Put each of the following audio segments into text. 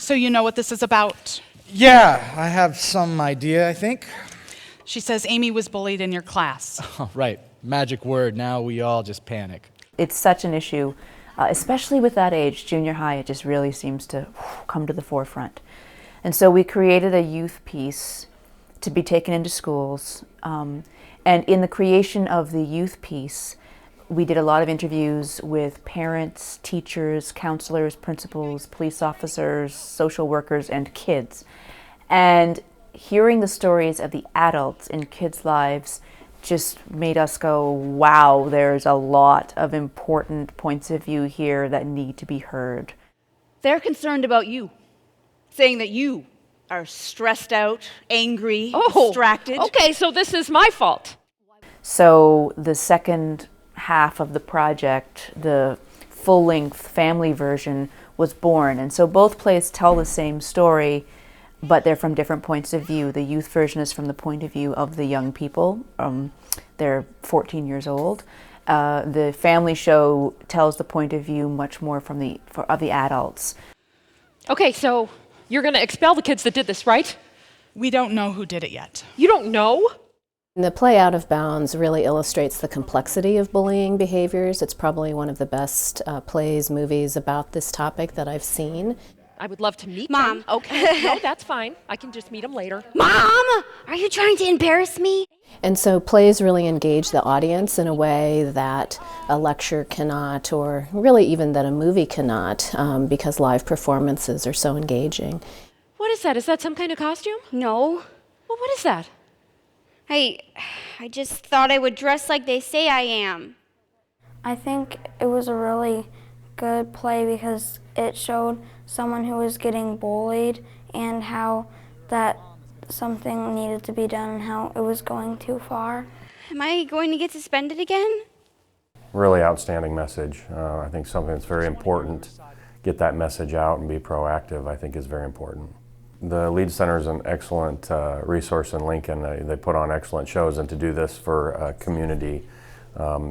So you know what this is about? Yeah, I have some idea, I think. She says Amy was bullied in your class. Oh, right. Magic word. Now we all just panic. It's such an issue, especially with that age, junior high, it just really seems to come to the forefront. And so we created a youth piece to be taken into schools. And in the creation of the youth piece, we did a lot of interviews with parents, teachers, counselors, principals, police officers, social workers, and kids. And hearing the stories of the adults in kids' lives just made us go, wow, there's a lot of important points of view here that need to be heard. They're concerned about you, saying that you are stressed out, angry, distracted. Okay, so this is my fault. So the second half of the project, the full-length family version, was born. And so both plays tell the same story, but they're from different points of view. The youth version is from the point of view of the young people. They're 14 years old. The family show tells the point of view much more of the adults. Okay, so you're going to expel the kids that did this, right? We don't know who did it yet. You don't know? The play Out of Bounds really illustrates the complexity of bullying behaviors. It's probably one of the best plays, movies about this topic that I've seen. I would love to meet Mom. them. Okay, no, that's fine. I can just meet them later. Mom, are you trying to embarrass me? And so plays really engage the audience in a way that a lecture cannot, or really even that a movie cannot, because live performances are so engaging. What is that? Is that some kind of costume? No. Well, what is that? I just thought I would dress like they say I am. I think it was a really good play because it showed someone who was getting bullied and how that something needed to be done and how it was going too far. Am I going to get suspended again? Really outstanding message. I think something that's very important. Get that message out and be proactive, I think, is very important. The Lead Center is an excellent resource in Lincoln. They put on excellent shows, and to do this for a community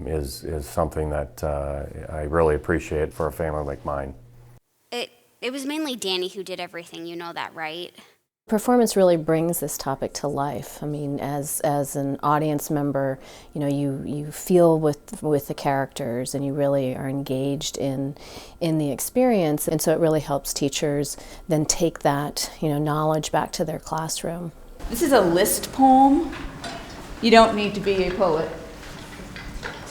is something that I really appreciate for a family like mine. It was mainly Danny who did everything, you know that, right? Performance really brings this topic to life. I mean, as an audience member, you know, you feel with the characters, and you really are engaged in the experience, and so it really helps teachers then take that, you know, knowledge back to their classroom. This is a list poem. You don't need to be a poet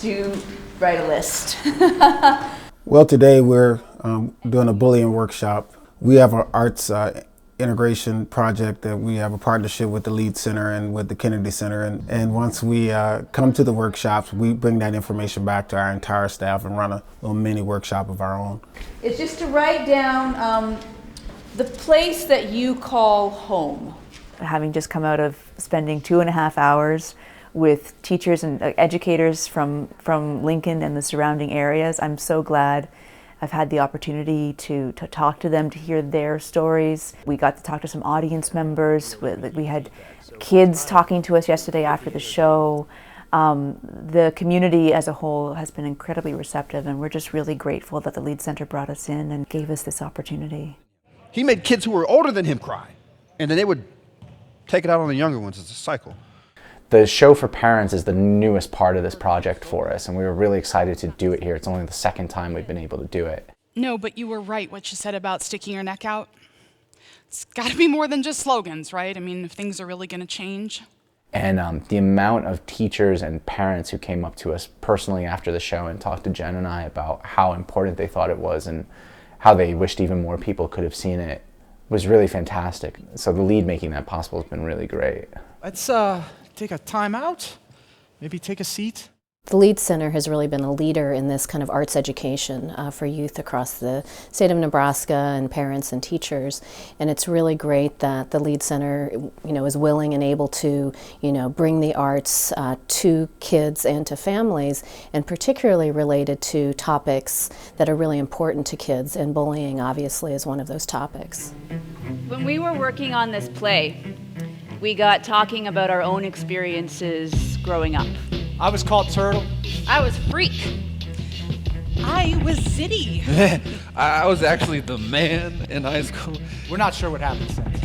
to write a list. Well, today we're doing a bullying workshop. We have our arts integration project that we have a partnership with the Lead Center and with the Kennedy Center. And once we come to the workshops, we bring that information back to our entire staff and run a little mini workshop of our own. It's just to write down the place that you call home. Having just come out of spending 2.5 hours with teachers and educators from Lincoln and the surrounding areas, I'm so glad I've had the opportunity to talk to them, to hear their stories. We got to talk to some audience members. We had kids talking to us yesterday after the show. The community as a whole has been incredibly receptive, and we're just really grateful that the Lead Center brought us in and gave us this opportunity. He made kids who were older than him cry, and then they would take it out on the younger ones. It's a cycle. The show for parents is the newest part of this project for us, and we were really excited to do it here. It's only the second time we've been able to do it. No, but you were right what you said about sticking your neck out. It's got to be more than just slogans, right? I mean, if things are really going to change. And the amount of teachers and parents who came up to us personally after the show and talked to Jen and I about how important they thought it was and how they wished even more people could have seen it was really fantastic. So the Lead making that possible has been really great. Let's take a time out, maybe take a seat. The Lead Center has really been a leader in this kind of arts education for youth across the state of Nebraska, and parents and teachers. And it's really great that the Lead Center, you know, is willing and able to, you know, bring the arts to kids and to families, and particularly related to topics that are really important to kids. And bullying, obviously, is one of those topics. When we were working on this play, we got talking about our own experiences growing up. I was called Turtle. I was Freak. I I was Zitty. I was actually the man in high school. We're not sure what happened since.